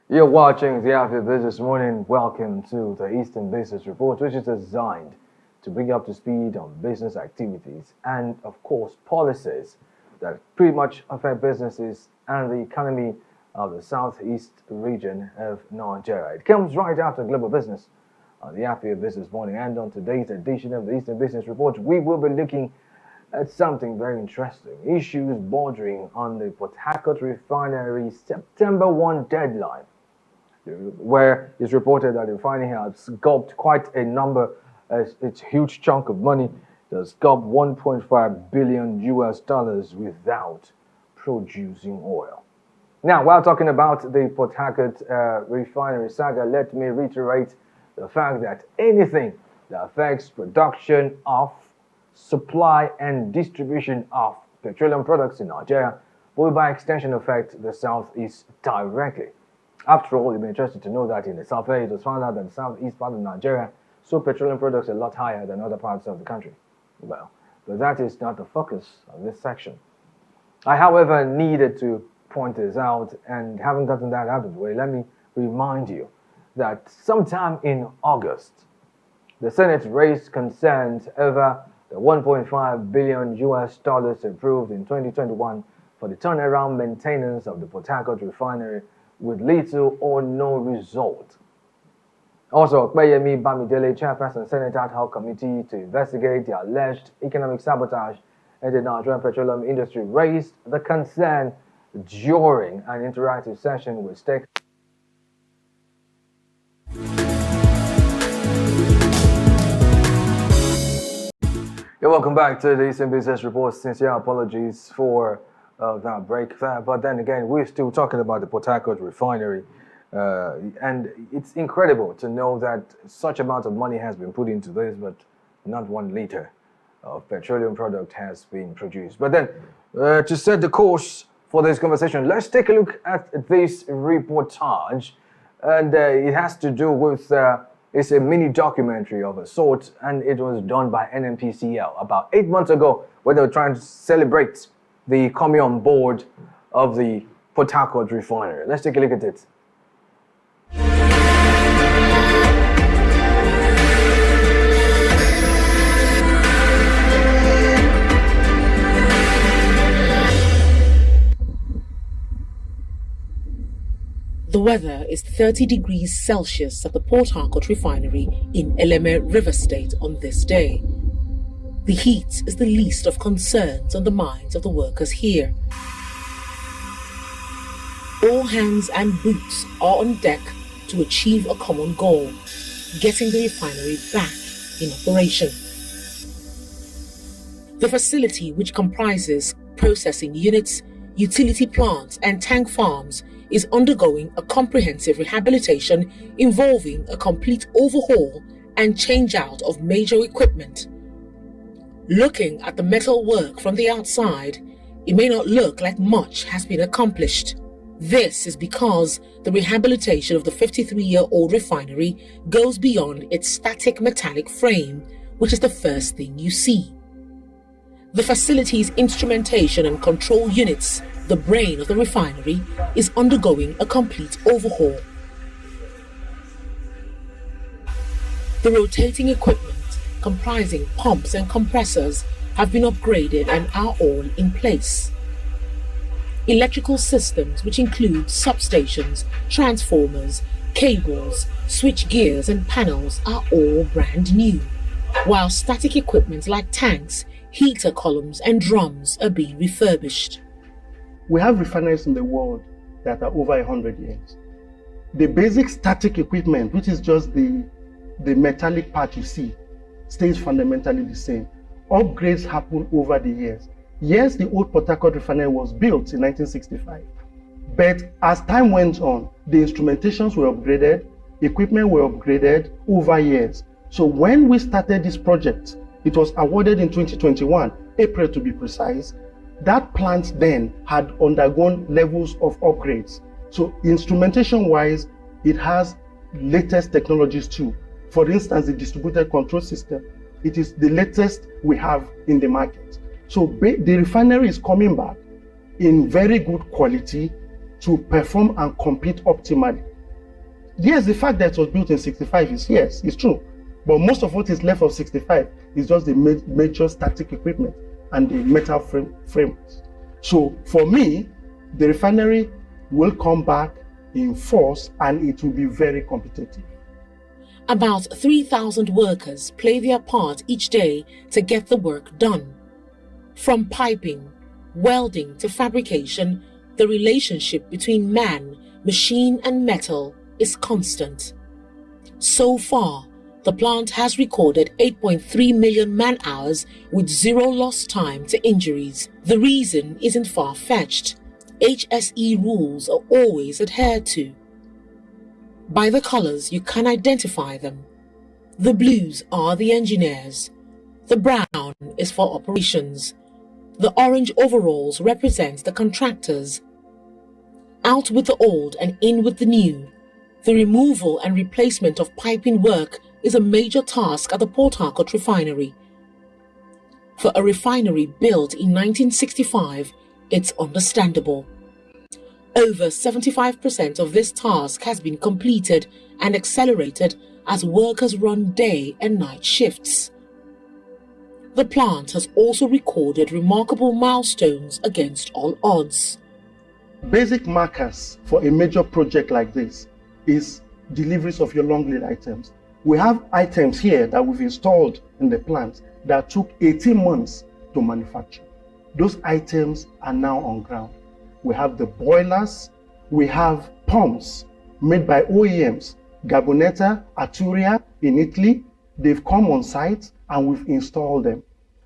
You're watching the After Business Morning. Welcome to the Eastern Business Report, which is designed to bring you up to speed on business activities and, of course, policies that pretty much affect businesses and the economy of the southeast region of Nigeria. It comes right after Global Business on the After Business Morning. And on today's edition of the Eastern Business Report, we will be looking at something very interesting. Issues bordering on the PH Refinery September 1 deadline, where it's reported that the refinery has gulped quite a number, it's a huge chunk of money. It has gulped $1.5 billion without producing oil. Now, while talking about the PH refinery saga, let me reiterate the fact that anything that affects production of, supply and distribution of petroleum products in Nigeria will by extension affect the southeast directly. After all, you'll be interested to know that in the southwest, it was found out that the southeast part of Nigeria sold petroleum products a lot higher than other parts of the country. Well, but that is not the focus of this section. I, however, needed to point this out, and having gotten that out of the way, let me remind you that sometime in August, the Senate raised concerns over the $1.5 billion approved in 2021 for the turnaround maintenance of the PH refinery with little or no result. Also, Okpeyemi Bamidele, chairperson Senate Ad Hoc Committee to investigate the alleged economic sabotage in the Nigerian petroleum industry, raised the concern during an interactive session with stakeholders. You're welcome back to the Eastern Business Report. Sincere apologies for that break there, but then again, we're still talking about the PH refinery, and it's incredible to know that such amount of money has been put into this, but not 1 liter of petroleum product has been produced. But then, to set the course for this conversation, let's take a look at this reportage, and it has to do with it's a mini documentary of a sort, and it was done by NNPCL about 8 months ago when they were trying to celebrate the coming on board of the PH refinery. Let's take a look at it. The weather is 30 degrees Celsius at the Port Harcourt refinery in Eleme, River State on this day. The heat is the least of concerns on the minds of the workers here. All hands and boots are on deck to achieve a common goal, getting the refinery back in operation. The facility, which comprises processing units, utility plants and tank farms, is undergoing a comprehensive rehabilitation involving a complete overhaul and change-out of major equipment. Looking at the metal work from the outside, it may not look like much has been accomplished. This is because the rehabilitation of the 53-year-old refinery goes beyond its static metallic frame, which is the first thing you see. The facility's instrumentation and control units, the brain of the refinery, is undergoing a complete overhaul. The rotating equipment, comprising pumps and compressors, have been upgraded and are all in place. Electrical systems, which include substations, transformers, cables, switch gears and panels, are all brand new, while static equipment like tanks, heater columns and drums are being refurbished. We have refineries in the world that are over 100 years. The basic static equipment, which is just the metallic part you see, stays fundamentally the same. Upgrades happen over the years. Yes, the old PH refinery was built in 1965, but as time went on, the instrumentations were upgraded, equipment were upgraded over years. So when we started this project, it was awarded in 2021, April to be precise. That plant then had undergone levels of upgrades. So instrumentation-wise, it has latest technologies too. For instance, the distributed control system, it is the latest we have in the market. So the refinery is coming back in very good quality to perform and compete optimally. Yes, the fact that it was built in 65 is, yes, it's true. But most of what is left of 65 is just the major static equipment and the metal frames. So for me, the refinery will come back in force and it will be very competitive. About 3,000 workers play their part each day to get the work done. From piping, welding to fabrication, the relationship between man, machine and metal is constant. So far, the plant has recorded 8.3 million man-hours with zero lost time to injuries. The reason isn't far-fetched. HSE rules are always adhered to. By the colors, you can identify them. The blues are the engineers. The brown is for operations. The orange overalls represent the contractors. Out with the old and in with the new. The removal and replacement of piping work is a major task at the Port Harcourt refinery. For a refinery built in 1965, it's understandable. Over 75% of this task has been completed and accelerated as workers run day and night shifts. The plant has also recorded remarkable milestones against all odds. Basic markers for a major project like this is deliveries of your long lead items. We have items here that we've installed in the plant that took 18 months to manufacture. Those items are now on ground. We have the boilers, we have pumps made by OEMs, Gabonetta, Arturia in Italy. They've come on site and we've installed them.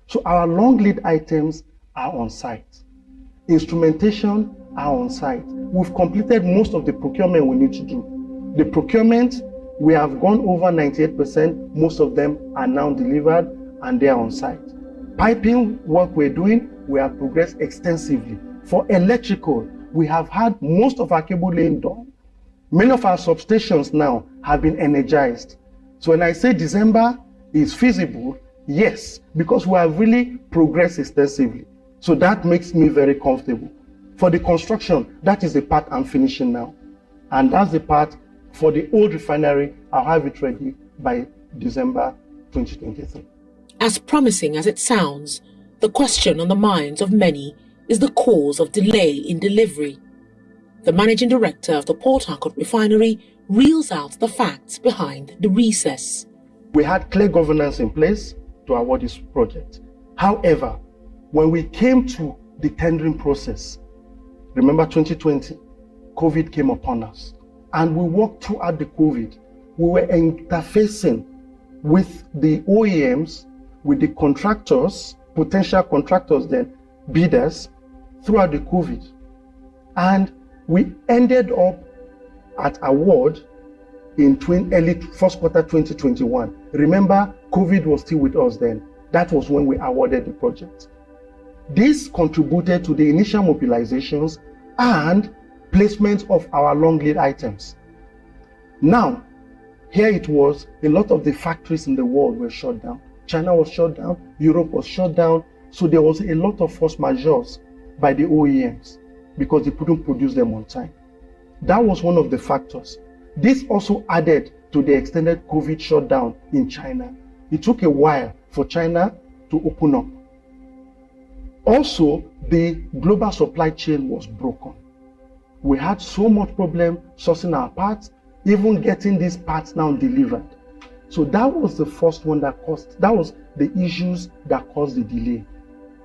So our long lead items are on site. Instrumentation are on site. We've completed most of the procurement we need to do. The procurement, we have gone over 98%. Most of them are now delivered and they are on site. Piping work we're doing, we have progressed extensively. For electrical, we have had most of our cable laying done. Many of our substations now have been energized. So when I say December is feasible, yes, because we have really progressed extensively. So that makes me very comfortable. For the construction, that is the part I'm finishing now. And that's the part for the old refinery. I'll have it ready by December 2023. As promising as it sounds, the question on the minds of many is the cause of delay in delivery. The managing director of the Port Harcourt refinery reels out the facts behind the recess. We had clear governance in place to award this project. However, when we came to the tendering process, remember 2020, COVID came upon us. And we worked throughout the COVID. We were interfacing with the OEMs, with the contractors, potential contractors then, bidders, throughout the COVID. And we ended up at award in early first quarter 2021. Remember, COVID was still with us then. That was when we awarded the project. This contributed to the initial mobilizations and placement of our long lead items. Now, here it was, a lot of the factories in the world were shut down. China was shut down, Europe was shut down, so there was a lot of force majeures by the OEMs because they couldn't produce them on time. That was one of the factors. This also added to the extended COVID shutdown in China. It took a while for China to open up. Also, the global supply chain was broken. We had so much problem sourcing our parts, even getting these parts now delivered. So that was the first one that was the issues that caused the delay.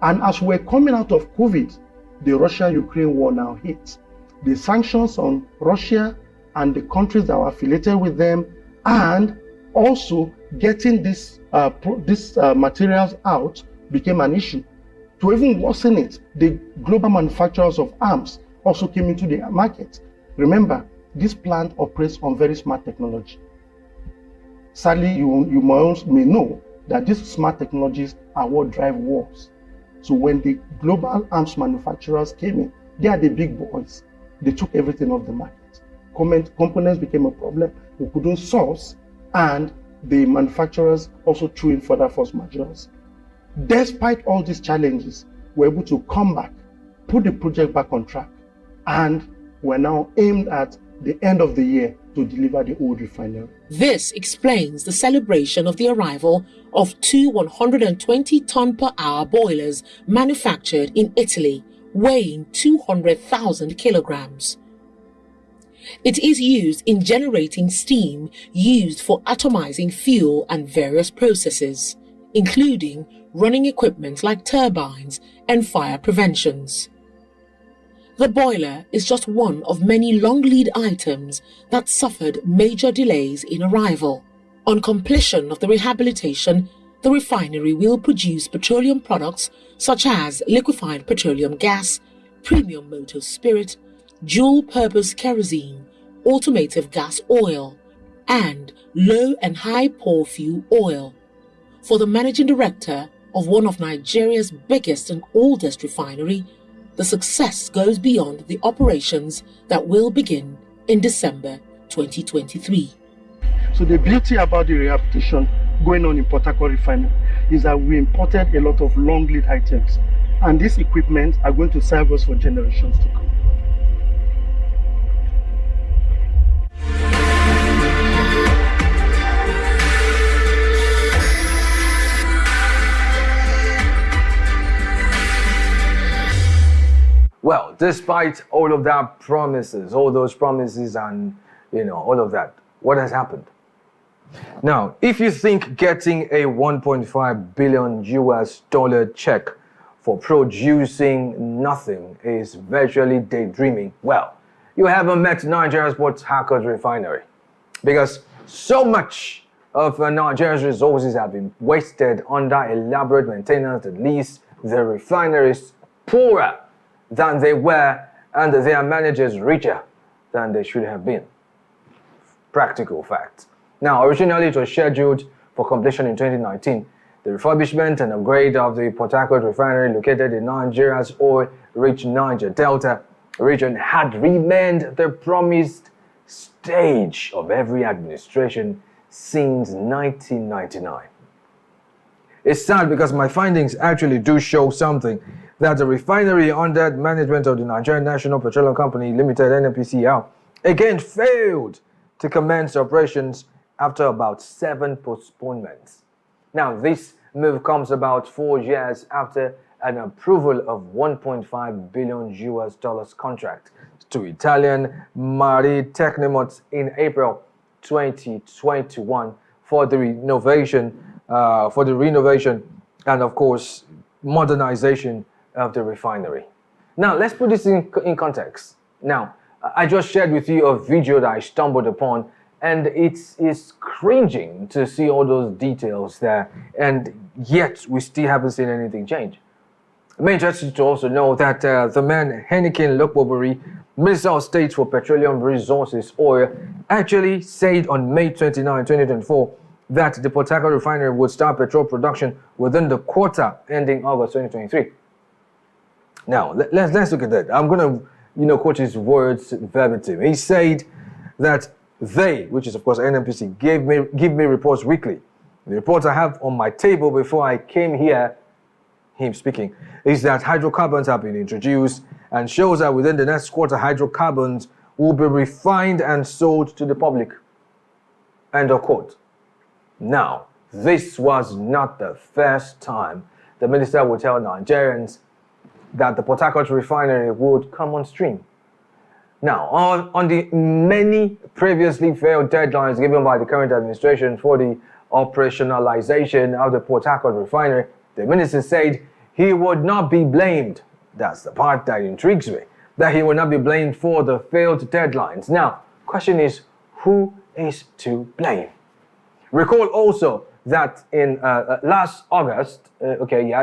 And as we're coming out of COVID, the Russia-Ukraine war now hit. The sanctions on Russia and the countries that were affiliated with them, and also getting these materials out became an issue. To even worsen it, the global manufacturers of arms also came into the market. Remember, this plant operates on very smart technology. Sadly, you may know that these smart technologies are what drive wars. So when the global arms manufacturers came in, they are the big boys. They took everything off the market. Components became a problem. We couldn't source, and the manufacturers also threw in further force majeures. Despite all these challenges, we're able to come back, put the project back on track, and we're now aimed at the end of the year to deliver the old refinery. This explains the celebration of the arrival of two 120-ton per hour boilers manufactured in Italy, weighing 200,000 kilograms. It is used in generating steam used for atomizing fuel and various processes, including running equipment like turbines and fire preventions. The boiler is just one of many long lead items that suffered major delays in arrival. On completion of the rehabilitation, the refinery will produce petroleum products such as liquefied petroleum gas, premium motor spirit, dual-purpose kerosene, automotive gas oil, and low and high pore fuel oil. For the managing director of one of Nigeria's biggest and oldest refinery, the success goes beyond the operations that will begin in December 2023. So the beauty about the rehabilitation going on in Port Harcourt Refinery is that we imported a lot of long lead items, and these equipment are going to serve us for generations to come. Well, despite all of that promises, all those promises and, all of that, what has happened? Now, if you think getting a $1.5 billion US check for producing nothing is virtually daydreaming, well, you haven't met Nigeria's Port Harcourt Refinery. Because so much of Nigeria's resources have been wasted under elaborate maintenance that leaves the refineries poorer than they were and their managers richer than they should have been. Practical fact. Now, originally it was scheduled for completion in 2019. The refurbishment and upgrade of the Port Harcourt Refinery, located in Nigeria's oil-rich Niger Delta region, had remained the promised stage of every administration since 1999. It's sad because my findings actually do show something, that the refinery under management of the Nigerian National Petroleum Company Limited, NNPCL, again failed to commence operations after about 7 postponements. Now, this move comes about 4 years after an approval of $1.5 billion US contract to Italian Mare Tecnimont in April 2021 for the renovation and, of course, modernization of the refinery. Now, let's put this in context. Now, I just shared with you a video that I stumbled upon, and it is cringing to see all those details there, and yet we still haven't seen anything change. I'm interested to also know that the man Heineken Lokbobori, Minister of State for Petroleum Resources, Oil, actually said on May 29, 2024, that the Port Harcourt Refinery would start petrol production within the quarter ending August 2023. Now, let's look at that. I'm going to, quote his words verbatim. He said that they, which is of course NNPC, give me reports weekly. The reports I have on my table before I came here, him speaking, is that hydrocarbons have been introduced and shows that within the next quarter, hydrocarbons will be refined and sold to the public. End of quote. Now, this was not the first time the minister would tell Nigerians that the Port Harcourt Refinery would come on stream. Now, on the many previously failed deadlines given by the current administration for the operationalization of the Port Harcourt Refinery, the minister said he would not be blamed. That's the part that intrigues me, that he would not be blamed for the failed deadlines. Now, question is, who is to blame? Recall also that in last August,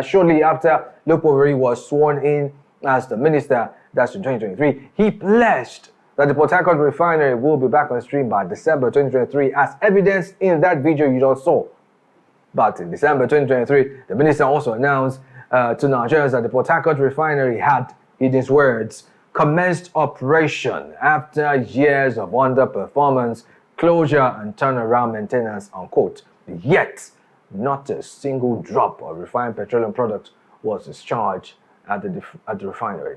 shortly after Lokbobori was sworn in as the minister, that's in 2023, he pledged that the Port Harcourt Refinery will be back on stream by December 2023, as evidenced in that video you just saw. But in December 2023, the minister also announced to Nigerians that the Port Harcourt Refinery had, in his words, commenced operation after years of underperformance, closure and turnaround maintenance, unquote. Yet, not a single drop of refined petroleum product was discharged at the refinery.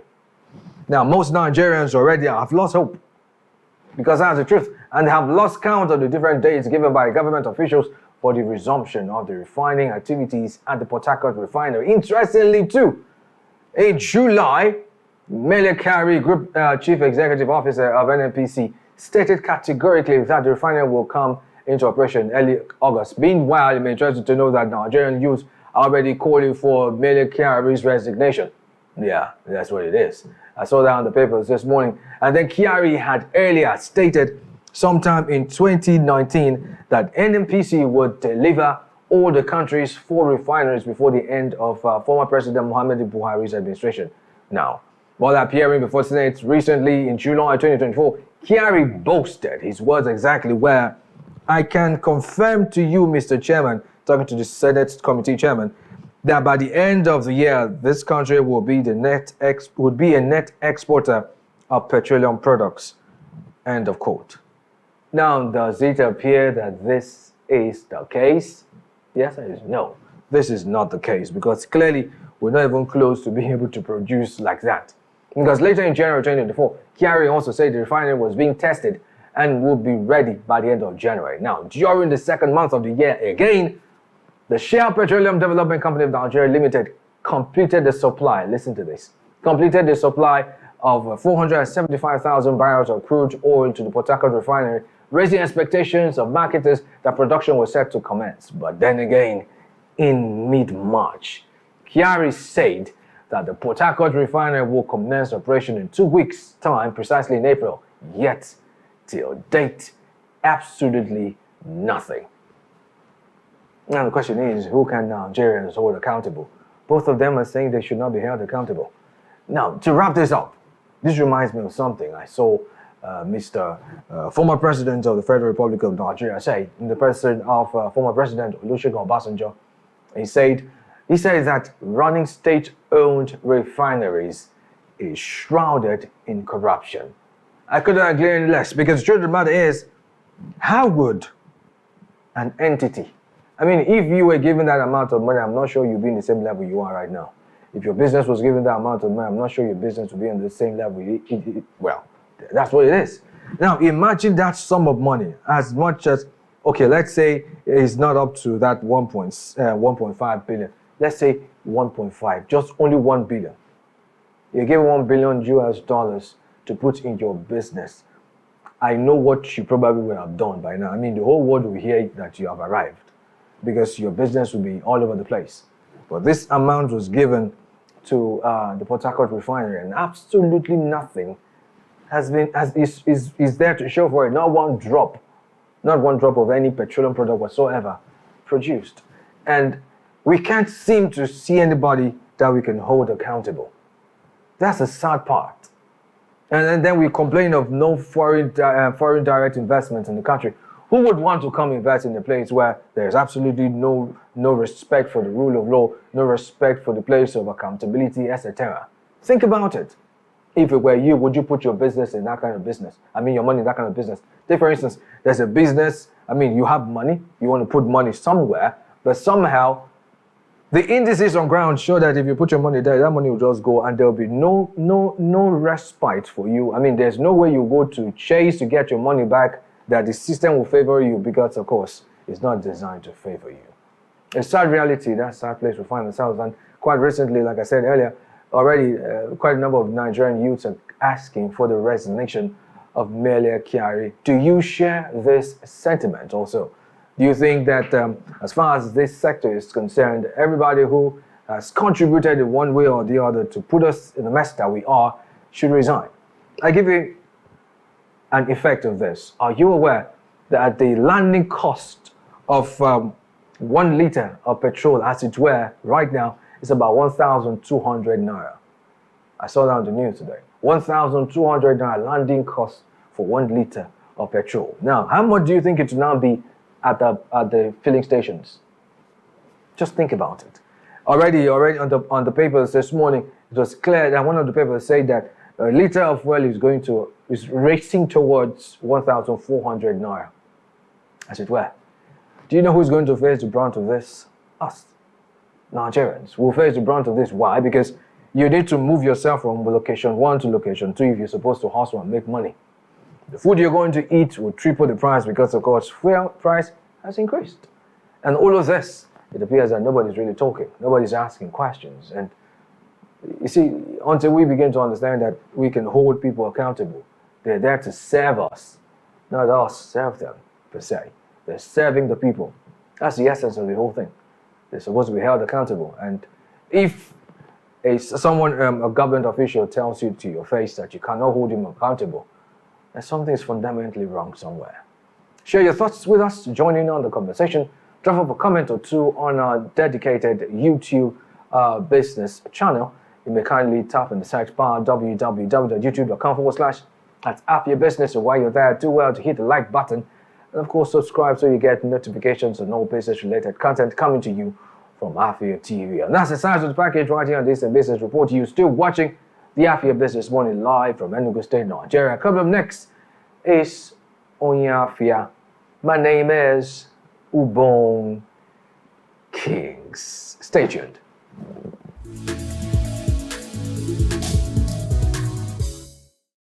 Now, most Nigerians already have lost hope. because that's the truth. And they have lost count of the different dates given by government officials for the resumption of the refining activities at the Port Harcourt refinery. Interestingly, too, in July, Mele Kyari, Group Chief Executive Officer of NNPC, stated categorically that the refinery will come into operation early August. Meanwhile, it may be interesting to know that Nigerian youth are already calling for Mele Kyari's resignation. Yeah, that's what it is. I saw that on the papers this morning. And then Kyari had earlier stated sometime in 2019 that NNPC would deliver all the country's 4 refineries before the end of former President Muhammadu Buhari's administration. Now, while appearing before Senate recently in July 2024, Kyari boasted his words exactly where I can confirm to you, Mr. Chairman, talking to the Senate Committee Chairman, that by the end of the year, this country will be a net exporter of petroleum products. End of quote. Now, does it appear that this is the case? Yes and no. This is not the case because clearly we're not even close to being able to produce like that. Because later in January 2024, Kyari also said the refinery was being tested and will be ready by the end of January. Now, during the second month of the year again, the Shell Petroleum Development Company of Nigeria Limited completed the supply, listen to this, completed the supply of 475,000 barrels of crude oil to the Port Harcourt refinery, raising expectations of marketers that production was set to commence. But then again, in mid-March, Kyari said that the Port Harcourt refinery will commence operation in 2 weeks' time, precisely in April. Yet, till date, absolutely nothing. Now the question is, who can Nigerians hold accountable? Both of them are saying they should not be held accountable. Now, to wrap this up, this reminds me of something I saw former President of the Federal Republic of Nigeria say, in the person of former President Olusegun Obasanjo. He said that running state-owned refineries is shrouded in corruption. I couldn't agree any less, because the truth of the matter is, how would an entity, I mean, if you were given that amount of money, I'm not sure you'd be in the same level you are right now. If your business was given that amount of money, I'm not sure your business would be on the same level. Well, that's what it is. Now, imagine that sum of money, as much as, okay, let's say it's not up to that 1.5 billion. Let's say 1.5, just only 1 billion. You give 1 billion US dollars to put in your business. I know what you probably would have done by now. I mean, the whole world will hear that you have arrived, because your business will be all over the place. But this amount was given to the Port Harcourt refinery, and absolutely nothing is there to show for it. Not one drop of any petroleum product whatsoever produced. And we can't seem to see anybody that we can hold accountable. That's the sad part. And then we complain of no foreign direct investment in the country. Who would want to come invest in a place where there's absolutely no respect for the rule of law, no respect for the place of accountability, etc.? Think about it. If it were you, would you put your business in that kind of business? I mean, your money in that kind of business. Take, for instance, there's a business, I mean, you have money, you want to put money somewhere, but somehow the indices on ground show that if you put your money there, that money will just go and there'll be no respite for you. I mean, there's no way you go to chase to get your money back, that the system will favor you, because, of course, it's not designed to favor you. A sad reality, that's a sad place we find ourselves. And quite recently, like I said earlier, already quite a number of Nigerian youths are asking for the resignation of Mele Kyari. Do you share this sentiment also? Do you think that as far as this sector is concerned, everybody who has contributed in one way or the other to put us in the mess that we are should resign? I give you an effect of this. Are you aware that the landing cost of 1 liter of petrol, as it were, right now, is about 1,200 naira? I saw that on the news today. 1,200 naira landing cost for 1 liter of petrol. Now, how much do you think it will now be at the filling stations? Just think about it. Already on the papers this morning, it was clear that one of the papers said that a liter of oil is racing towards 1,400 naira, as it were. Do you know who's going to face the brunt of this? Us, Nigerians, will face the brunt of this. Why? Because you need to move yourself from location 1 to location 2 if you're supposed to hustle and make money. The food you're going to eat will triple the price because, of course, fuel price has increased. And all of this, it appears that nobody's really talking. Nobody's asking questions. And you see, until we begin to understand that we can hold people accountable, they're there to serve us, not us serve them, per se. They're serving the people. That's the essence of the whole thing. They're supposed to be held accountable. And if a government official tells you to your face that you cannot hold him accountable, then something is fundamentally wrong somewhere. Share your thoughts with us, join in on the conversation, drop up a comment or two on our dedicated YouTube business channel. You may kindly tap in the search bar www.youtube.com/@AfyaBusiness, and while you're there, do well to hit the like button and of course subscribe so you get notifications on all business related content coming to you from Afya TV. And that's the size of the package right here on this Business Report. You're still watching the Afya Business Morning live from Enugu State, Nigeria. Coming up next is Afya. My name is Ubong Kings. Stay tuned.